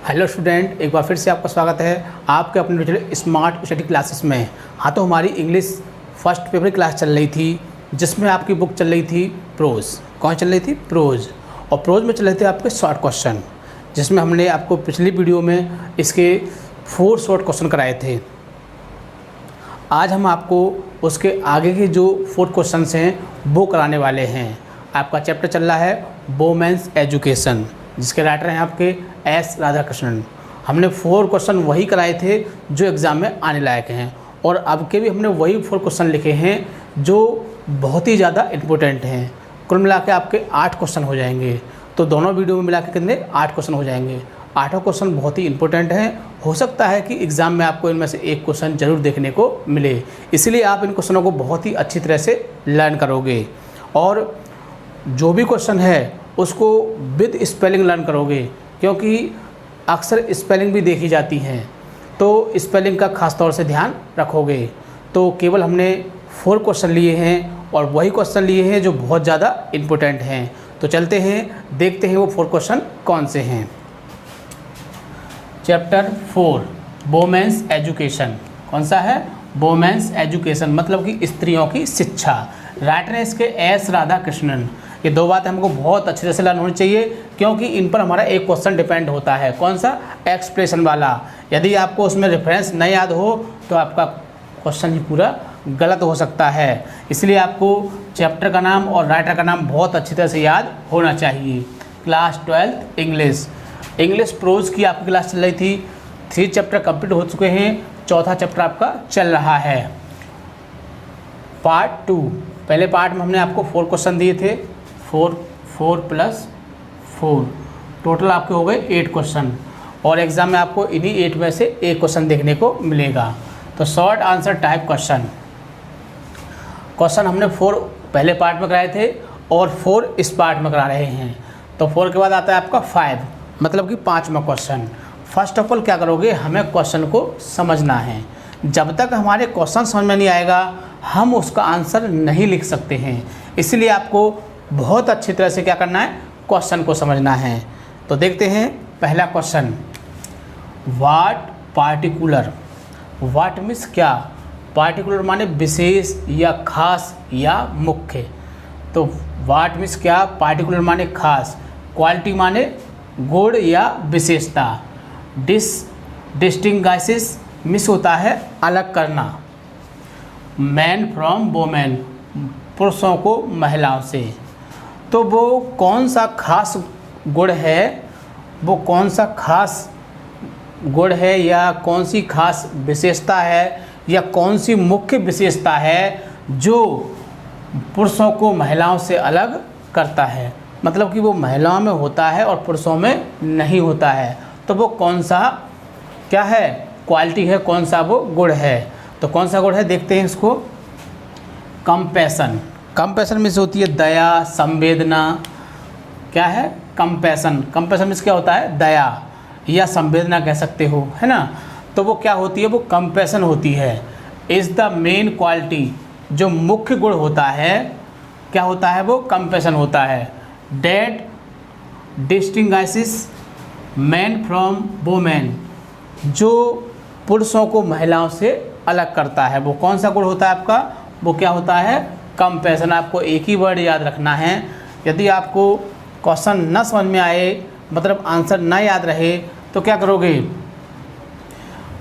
Hello student, एक बार फिर से आपका स्वागत है आपके अपने डिजिटल स्मार्ट स्टडी क्लासेस में। हाँ, तो हमारी इंग्लिश फर्स्ट पेपर क्लास चल रही थी जिसमें आपकी बुक चल रही थी प्रोज। कौन चल रही थी? प्रोज। और प्रोज में चल रहे थे आपके शॉर्ट क्वेश्चन, जिसमें हमने आपको पिछली वीडियो में इसके 4 शॉर्ट क्वेश्चन कराए थे। आज हम आपको उसके आगे के जो 4 क्वेश्चन हैं वो कराने वाले हैं। आपका चैप्टर चल रहा है वुमेन्स एजुकेशन, जिसके राइटर हैं आपके एस राधाकृष्णन। हमने 4 क्वेश्चन वही कराए थे जो एग्ज़ाम में आने लायक हैं, और अब के भी हमने वही 4 क्वेश्चन लिखे हैं जो बहुत ही ज़्यादा इम्पोर्टेंट हैं। कुल मिला के आपके 8 क्वेश्चन हो जाएंगे। तो दोनों वीडियो में मिला के कितने 8 क्वेश्चन हो जाएंगे। 8 क्वेश्चन बहुत ही इंपॉर्टेंट हैं। हो सकता है कि एग्ज़ाम में आपको इनमें से एक क्वेश्चन जरूर देखने को मिले, इसलिए आप इन क्वेश्चनों को बहुत ही अच्छी तरह से लर्न करोगे और जो भी क्वेश्चन है उसको विद स्पेलिंग लर्न करोगे, क्योंकि अक्सर स्पेलिंग भी देखी जाती हैं, तो स्पेलिंग का खास तौर से ध्यान रखोगे। तो केवल हमने 4 क्वेश्चन लिए हैं और वही क्वेश्चन लिए हैं जो बहुत ज़्यादा इम्पोर्टेंट हैं। तो चलते हैं, देखते हैं वो 4 क्वेश्चन कौन से हैं। Chapter 4 women's education. कौन सा है? वुमेन्स एजुकेशन, मतलब कि स्त्रियों की शिक्षा। राइटर है इसके एस राधाकृष्णन। ये 2 बातें हमको बहुत अच्छे से लर्न होनी चाहिए, क्योंकि इन पर हमारा एक क्वेश्चन डिपेंड होता है। कौन सा? एक्सप्रेशन वाला। यदि आपको उसमें रेफरेंस नहीं याद हो तो आपका क्वेश्चन ही पूरा गलत हो सकता है। इसलिए आपको चैप्टर का नाम और राइटर का नाम बहुत अच्छी तरह से याद होना चाहिए। क्लास 12 इंग्लिश प्रोज की आपकी क्लास चल रही थी। 3 चैप्टर कंप्लीट हो चुके हैं, 4था चैप्टर आपका चल रहा है। पार्ट 2, पहले पार्ट में हमने आपको 4 क्वेश्चन दिए थे। 4 + 4 टोटल आपके हो गए 8 क्वेश्चन, और एग्ज़ाम में आपको इन्हीं 8 में से एक क्वेश्चन देखने को मिलेगा। तो शॉर्ट आंसर टाइप क्वेश्चन हमने 4 पहले पार्ट में कराए थे और 4 इस पार्ट में करा रहे हैं। तो 4 के बाद आता है आपका 5, मतलब कि 5वां क्वेश्चन। फर्स्ट ऑफ ऑल क्या करोगे, हमें क्वेश्चन को समझना है। जब तक हमारे क्वेश्चन समझ में नहीं आएगा हम उसका आंसर नहीं लिख सकते हैं। इसलिए आपको बहुत अच्छी तरह से क्या करना है, क्वेश्चन को समझना है। तो देखते हैं पहला क्वेश्चन। वाट पार्टिकुलर। वाट मीन्स क्या? पार्टिकुलर माने विशेष या खास या मुख्य। तो वाट मीन्स क्या, पार्टिकुलर माने खास, क्वालिटी माने गुण या विशेषता, डिस्टिंग्विशेस मिस होता है अलग करना, मैन फ्रॉम वोमेन पुरुषों को महिलाओं से। तो वो कौन सा खास गुण है, वो कौन सा खास गुण है या कौन सी खास विशेषता है या कौन सी मुख्य विशेषता है जो पुरुषों को महिलाओं से अलग करता है, मतलब कि वो महिलाओं में होता है और पुरुषों में नहीं होता है। तो वो कौन सा क्या है, क्वालिटी है, कौन सा वो गुण है। तो कौन सा गुण है देखते हैं इसको। कंपैशन। कंपैशन में से होती है दया, संवेदना। क्या है? कंपैशन। कंपैशन में से क्या होता है? दया या संवेदना कह सकते हो, है ना। तो वो क्या होती है? वो कंपैशन होती है। इज़ द मेन क्वालिटी, जो मुख्य गुण होता है, क्या होता है? वो कंपैशन होता है। That distinguishes man from women, जो पुरुषों को महिलाओं से अलग करता है। वो कौन सा गुण होता है आपका? वो क्या होता है? कंपैशन। आपको एक ही वर्ड याद रखना है। यदि आपको क्वेश्चन न समझ में आए, मतलब आंसर ना याद रहे, तो क्या करोगे,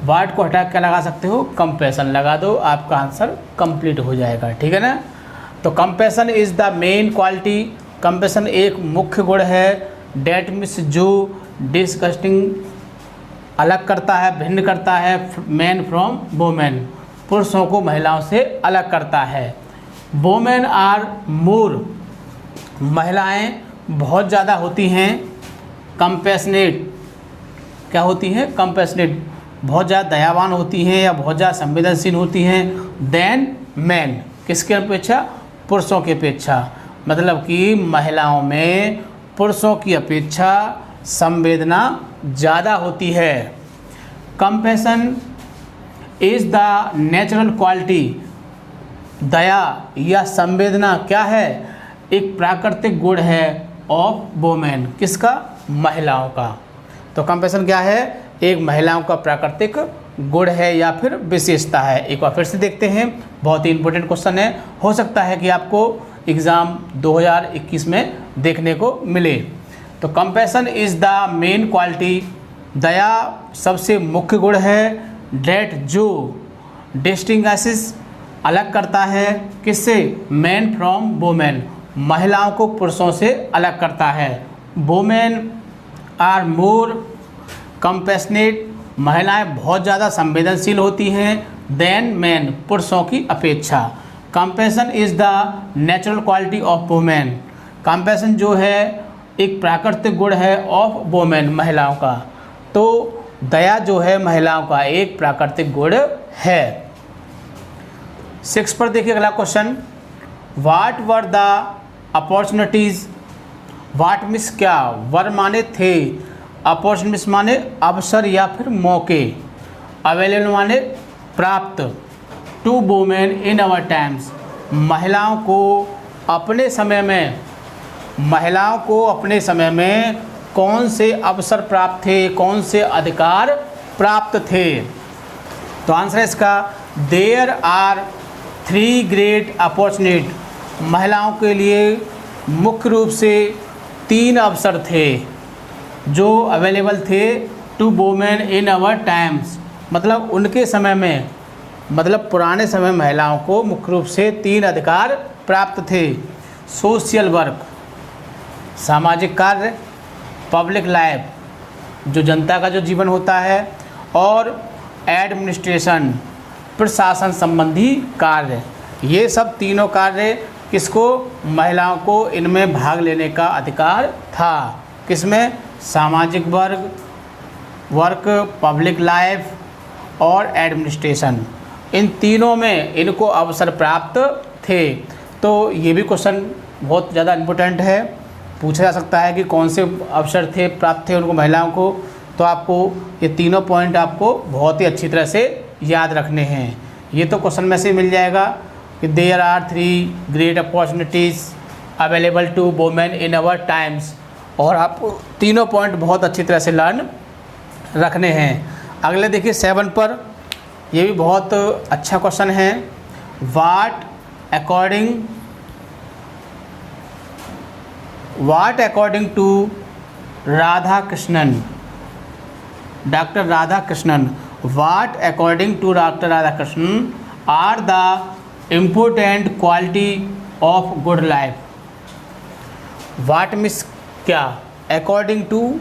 वर्ड को हटा के लगा सकते हो, कंपैशन लगा दो, आपका आंसर कंप्लीट हो जाएगा। ठीक है ना। तो compassion is the main quality, compassion एक मुख्य गुण है। डेट मीन्स जो, डिस्गस्टिंग अलग करता है, भिन्न करता है, मैन फ्रॉम वुमेन पुरुषों को महिलाओं से अलग करता है। वुमेन आर मोर, महिलाएं बहुत ज़्यादा होती हैं। कंपैशनेट, क्या होती हैं? कंपैशनेट, बहुत ज़्यादा दयावान होती हैं या बहुत ज़्यादा संवेदनशील होती हैं। देन मैन, किसके अपेक्षा? पुरुषों की अपेक्षा, मतलब कि महिलाओं में पुरुषों की अपेक्षा संवेदना ज़्यादा होती है। Compassion is the natural quality, दया या संवेदना क्या है? एक प्राकृतिक गुण है ऑफ वुमेन, किसका? महिलाओं का। तो कंपैशन क्या है? एक महिलाओं का प्राकृतिक गुण है या फिर विशेषता है। एक बार फिर से देखते हैं, बहुत ही इंपॉर्टेंट क्वेश्चन है, हो सकता है कि आपको एग्ज़ाम 2021 में देखने को मिले। तो compassion is the main quality, दया सबसे मुख्य गुण है, डेट जो डिस्टिंग्विशेस अलग करता है, किससे? मैन फ्रॉम वुमेन, महिलाओं को पुरुषों से अलग करता है। वुमेन आर मोर कंपैशनेट, महिलाएं बहुत ज़्यादा संवेदनशील होती हैं, देन मैन, पुरुषों की अपेक्षा। Compassion is the natural quality of women, compassion जो है एक प्राकृतिक गुण है ऑफ वुमेन, महिलाओं का। तो दया जो है महिलाओं का एक प्राकृतिक गुण है। 6 पर देखिए अगला question, what were the opportunities, what miss क्या? वर माने थे, अपॉर्चुनिटीज माने अवसर या फिर मौके, अवेलेबल माने प्राप्त, to women in our times, महिलाओं को अपने समय में, महिलाओं को अपने समय में कौन से अवसर प्राप्त थे, कौन से अधिकार प्राप्त थे? तो आंसर है इसका, देयर आर 3 ग्रेट अपॉर्चुनिटी, महिलाओं के लिए मुख्य रूप से 3 अवसर थे जो अवेलेबल थे to women in our times, मतलब उनके समय में, मतलब पुराने समय महिलाओं को मुख्य रूप से 3 अधिकार प्राप्त थे। सोशल वर्क, सामाजिक कार्य, पब्लिक लाइफ, जो जनता का जो जीवन होता है, और एडमिनिस्ट्रेशन, प्रशासन संबंधी कार्य। ये सब तीनों कार्य किसको? महिलाओं को इनमें भाग लेने का अधिकार था। किसमें? सामाजिक वर्क, पब्लिक लाइफ और एडमिनिस्ट्रेशन, इन तीनों में इनको अवसर प्राप्त थे। तो ये भी क्वेश्चन बहुत ज़्यादा इम्पोर्टेंट है, पूछा जा सकता है कि कौन से अवसर थे प्राप्त थे उनको, महिलाओं को। तो आपको ये तीनों पॉइंट आपको बहुत ही अच्छी तरह से याद रखने हैं। ये तो क्वेश्चन में से मिल जाएगा कि there are 3 great opportunities available to women in our times, और आपको तीनों पॉइंट बहुत अच्छी तरह से लर्न रखने हैं। अगले देखिए 7 पर, ये भी बहुत अच्छा क्वेश्चन है, what according to Radhakrishnan, doctor Radha Krishnan, what according to doctor Radha Krishnan are the important quality of good life. What miss क्या? According to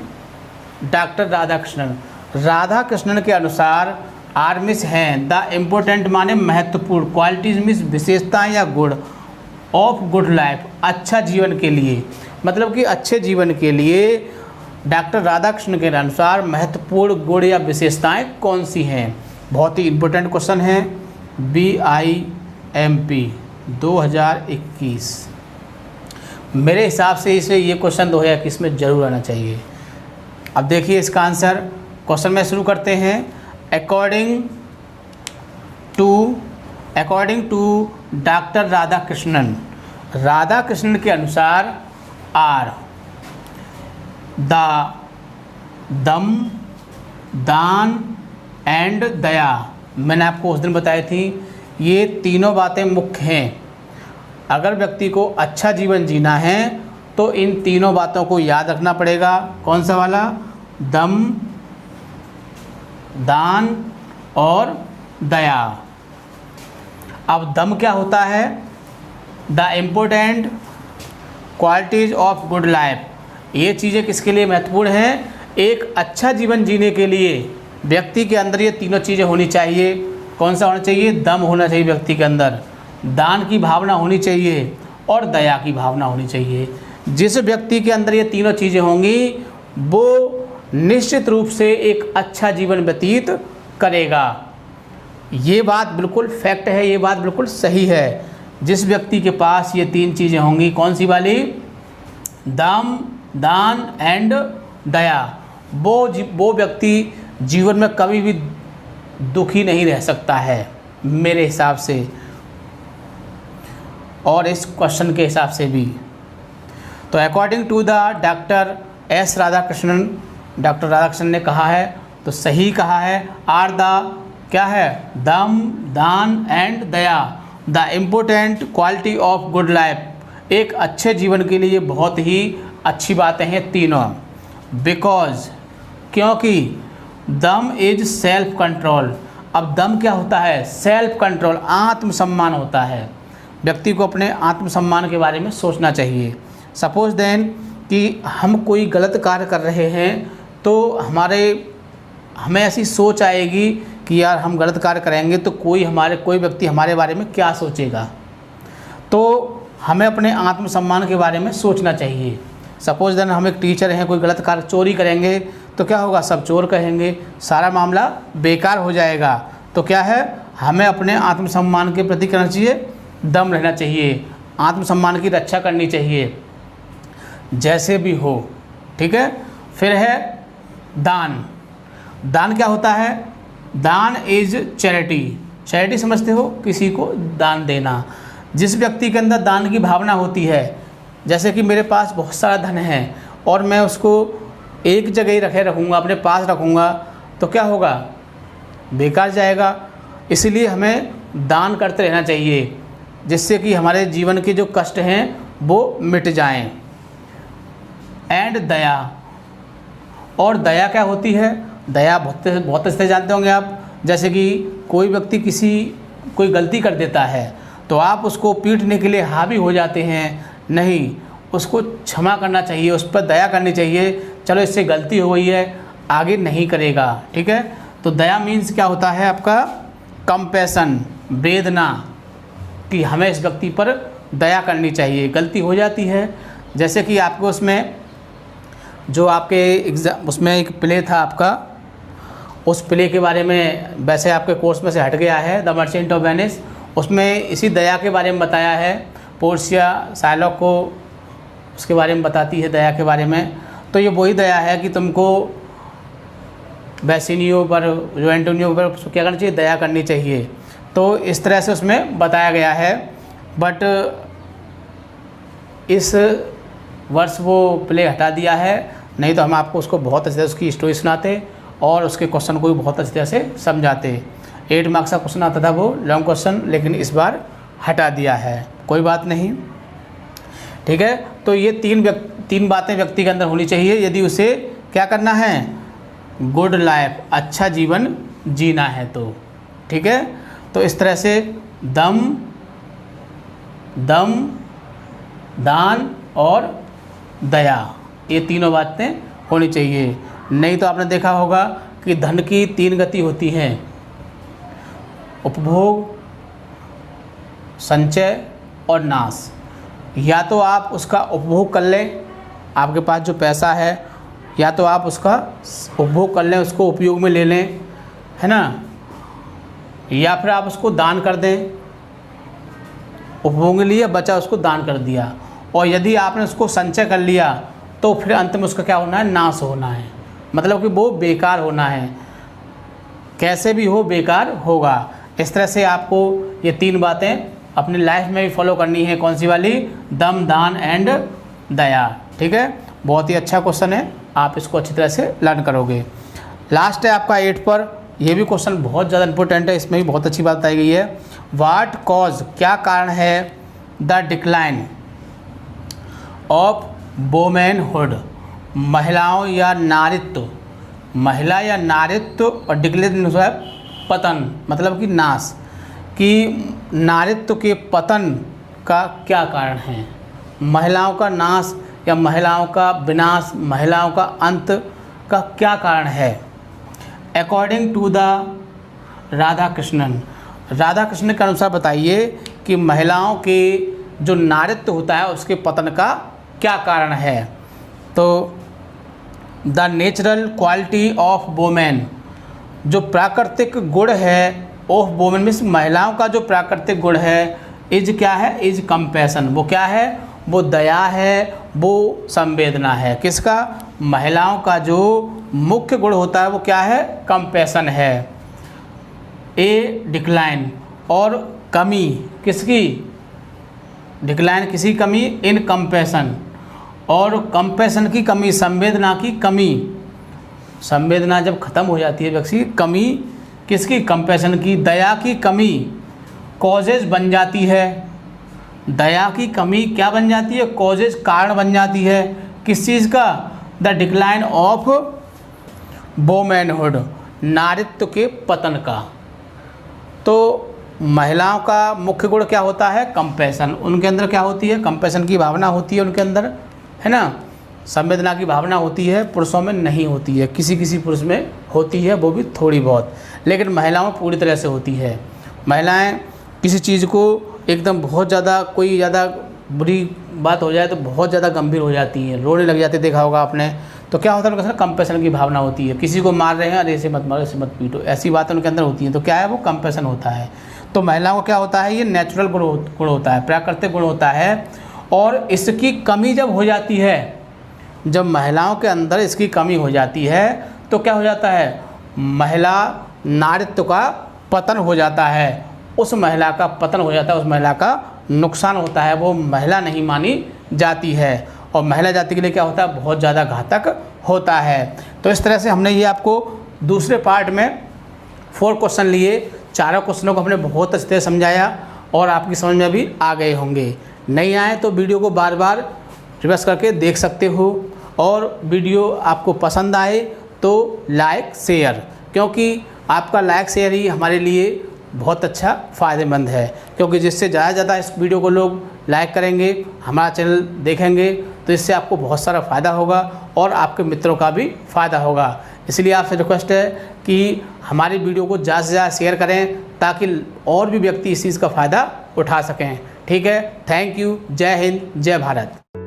doctor Radha Krishnan, Radha Krishnan के अनुसार आर मिस हैं, द इम्पोर्टेंट माने महत्वपूर्ण, क्वालिटीज मिस विशेषताएं या गुण, ऑफ गुड लाइफ, अच्छा जीवन के लिए, मतलब कि अच्छे जीवन के लिए डॉक्टर राधा कृष्णन के अनुसार महत्वपूर्ण गुण या विशेषताएं कौन सी हैं? बहुत ही इम्पोर्टेंट क्वेश्चन है, BIMP 2021। मेरे हिसाब से इसे ये क्वेश्चन 2021 में जरूर आना चाहिए। अब देखिए इसका आंसर, क्वेश्चन में शुरू करते हैं। According to doctor Radha Krishnan, Radha Krishnan के अनुसार आर दम, दान एंड दया, मैंने आपको उस दिन बताई थी, ये तीनों बातें मुख्य हैं। अगर व्यक्ति को अच्छा जीवन जीना है तो इन तीनों बातों को याद रखना पड़ेगा। कौन सा वाला? दम, दान और दया। अब दम क्या होता है? The important qualities of good life, ये चीज़ें किसके लिए महत्वपूर्ण हैं? एक अच्छा जीवन जीने के लिए व्यक्ति के अंदर ये तीनों चीज़ें होनी चाहिए। कौन सा होना चाहिए? दम होना चाहिए व्यक्ति के अंदर, दान की भावना होनी चाहिए और दया की भावना होनी चाहिए। जिस व्यक्ति के अंदर ये तीनों चीज़ें होंगी वो निश्चित रूप से एक अच्छा जीवन व्यतीत करेगा। ये बात बिल्कुल फैक्ट है, ये बात बिल्कुल सही है। जिस व्यक्ति के पास ये 3 चीज़ें होंगी, कौन सी वाली? दम, दान एंड दया, वो व्यक्ति जीवन में कभी भी दुखी नहीं रह सकता है मेरे हिसाब से, और इस क्वेश्चन के हिसाब से भी। तो according to the doctor S. Radhakrishnan, doctor Radhakrishnan ने कहा है, तो सही कहा है। आर द क्या है, दम, दान and Daya the important quality of good life. एक अच्छे जीवन के लिए ये बहुत ही अच्छी बातें हैं तीनों। बिकॉज क्योंकि दम इज सेल्फ कंट्रोल। अब दम क्या होता है, सेल्फ कंट्रोल, आत्मसम्मान होता है। व्यक्ति को अपने आत्मसम्मान के बारे में सोचना चाहिए। सपोज देन कि हम कोई गलत कार्य कर रहे हैं तो हमें ऐसी सोच आएगी कि यार हम गलत कार्य करेंगे तो कोई व्यक्ति हमारे बारे में क्या सोचेगा। तो हमें अपने आत्मसम्मान के बारे में सोचना चाहिए। सपोज देन हम एक टीचर हैं, कोई गलत कार्य चोरी करेंगे तो क्या होगा, सब चोर कहेंगे, सारा मामला बेकार हो जाएगा। तो क्या है, हमें अपने आत्मसम्मान के प्रति करना चाहिए, दम रहना चाहिए, आत्मसम्मान की रक्षा करनी चाहिए जैसे भी हो। ठीक है। फिर है दान। दान क्या होता है, दान इज चैरिटी। चैरिटी समझते हो, किसी को दान देना। जिस व्यक्ति के अंदर दान की भावना होती है, जैसे कि मेरे पास बहुत सारा धन है और मैं उसको एक जगह ही रखूँगा, अपने पास रखूँगा, तो क्या होगा, बेकार जाएगा। इसलिए हमें दान करते रहना चाहिए जिससे कि हमारे जीवन के जो कष्ट हैं वो मिट जाएं। एंड दया। और दया क्या होती है, दया बहुत अच्छे से जानते होंगे आप। जैसे कि कोई व्यक्ति कोई गलती कर देता है तो आप उसको पीटने के लिए हावी हो जाते हैं, नहीं, उसको क्षमा करना चाहिए, उस पर दया करनी चाहिए। चलो इससे गलती हो गई है, आगे नहीं करेगा। ठीक है। तो दया मीन्स क्या होता है आपका, कंपैशन, वेदना, कि हमें इस व्यक्ति पर दया करनी चाहिए। गलती हो जाती है, जैसे कि आपको उसमें जो आपके एग्ज़ाम उसमें एक प्ले था आपका, उस प्ले के बारे में वैसे आपके कोर्स में से हट गया है, द मर्चेंट ऑफ वेनिस। उसमें इसी दया के बारे में बताया है। पोर्शिया शाइलॉक को उसके बारे में बताती है, दया के बारे में। तो ये वही दया है कि तुमको बेसिनियो पर, जो एंटोनियो पर क्या करना चाहिए, दया करनी चाहिए। तो इस तरह से उसमें बताया गया है। बट इस वर्ष वो प्ले हटा दिया है, नहीं तो हम आपको उसको बहुत अच्छे से उसकी स्टोरी सुनाते और उसके क्वेश्चन को भी बहुत अच्छी तरह से समझाते। 8 मार्क्स का क्वेश्चन आता था वो, लॉन्ग क्वेश्चन, लेकिन इस बार हटा दिया है। कोई बात नहीं। ठीक है। तो ये तीन बातें व्यक्ति के अंदर होनी चाहिए यदि उसे क्या करना है, गुड लाइफ, अच्छा जीवन जीना है तो। ठीक है। तो इस तरह से दम, दान और दया, ये तीनों बातें होनी चाहिए। नहीं तो आपने देखा होगा कि धन की 3 गति होती हैं, उपभोग, संचय और नाश। या तो आप उसका उपभोग कर लें, आपके पास जो पैसा है, या तो आप उसका उपभोग कर लें, उसको उपयोग में ले लें, है ना, या फिर आप उसको दान कर दें। उपभोग लिए बचा, उसको दान कर दिया। और यदि आपने उसको संचय कर लिया तो फिर अंत में उसका क्या होना है, नाश होना है, मतलब कि वो बेकार होना है, कैसे भी हो बेकार होगा। इस तरह से आपको ये 3 बातें अपनी लाइफ में भी फॉलो करनी है। कौन सी वाली, दम, दान एंड दया। ठीक है। बहुत ही अच्छा क्वेश्चन है, आप इसको अच्छी तरह से लर्न करोगे। लास्ट है आपका 8 पर, यह भी क्वेश्चन बहुत ज़्यादा इंपॉर्टेंट है, इसमें भी बहुत अच्छी बात बताई गई है। व्हाट कॉज, क्या कारण है, द डिक्लाइन ऑफ वोमेनहुड, महिलाओं या नारित्व, महिला या नारित्व, और डिक्लेन है पतन, मतलब कि नाश, कि नारित्व के पतन का क्या कारण है, महिलाओं का नाश या महिलाओं का विनाश, महिलाओं का अंत का क्या कारण है। According to the Radha Krishnan, Radha Krishna के अनुसार बताइए कि महिलाओं के जो नारित्व होता है उसके पतन का क्या कारण है। तो the natural quality of women, जो प्राकृतिक गुण है ऑफ वोमेन मीन्स महिलाओं का जो प्राकृतिक गुण है, इज क्या है, इज कंपैशन, वो क्या है, वो दया है, वो संवेदना है। किसका, महिलाओं का जो मुख्य गुण होता है वो क्या है, कंपैशन है। ए डिक्लाइन, और कमी किसकी, डिक्लाइन किसी कमी, इन कंपैशन, और कंपैशन की कमी, संवेदना की कमी, संवेदना जब खत्म हो जाती है व्यक्ति की, कमी किसकी, कंपैशन की, दया की कमी कॉजेज बन जाती है। दया की कमी क्या बन जाती है, कॉजेज कारण बन जाती है। किस चीज़ का, द डिक्लाइन ऑफ वोमेनहुड, नारित्व के पतन का। तो महिलाओं का मुख्य गुण क्या होता है, कंपैशन। उनके अंदर क्या होती है, कंपैशन की भावना होती है उनके अंदर, है ना, संवेदना की भावना होती है। पुरुषों में नहीं होती है, किसी किसी पुरुष में होती है, वो भी थोड़ी बहुत, लेकिन महिलाओं में पूरी तरह से होती है। महिलाएं किसी चीज़ को एकदम बहुत ज़्यादा, कोई ज़्यादा बुरी बात हो जाए तो बहुत ज़्यादा गंभीर हो जाती हैं, रोने लग जाती है, देखा होगा आपने। तो क्या होता है उनके अंदर, कंपैशन की भावना होती है। किसी को मार रहे हैं, अरे ऐसे मत मारो, ऐसे मत पीटो, ऐसी बातें उनके अंदर होती हैं। तो क्या है, वो कंपैशन होता है। तो महिलाओं को क्या होता है, ये नेचुरल गुण होता है, प्राकृतिक गुण होता है। और इसकी कमी जब हो जाती है, जब महिलाओं के अंदर इसकी कमी हो जाती है तो क्या हो जाता है, महिला नारित्व का पतन हो जाता है। उस महिला का पतन हो जाता है, उस महिला का नुकसान होता है, वो महिला नहीं मानी जाती है। और महिला जाति के लिए क्या होता है, बहुत ज़्यादा घातक होता है। तो इस तरह से हमने ये आपको दूसरे पार्ट में 4 क्वेश्चन लिए। चारों क्वेश्चनों को हमने बहुत अच्छे से समझाया और आपकी समझ में भी आ गए होंगे। नहीं आए तो वीडियो को बार बार रिवर्स करके देख सकते हो। और वीडियो आपको पसंद आए तो लाइक शेयर, क्योंकि आपका लाइक शेयर ही हमारे लिए बहुत अच्छा फ़ायदेमंद है। क्योंकि जिससे ज़्यादा से ज़्यादा इस वीडियो को लोग लाइक करेंगे, हमारा चैनल देखेंगे, तो इससे आपको बहुत सारा फ़ायदा होगा और आपके मित्रों का भी फ़ायदा होगा। इसलिए आपसे रिक्वेस्ट है कि हमारी वीडियो को ज़्यादा से ज़्यादा शेयर करें, ताकि और भी व्यक्ति इस चीज़ का फ़ायदा उठा सकें। ठीक है, थैंक यू। जय हिंद, जय भारत।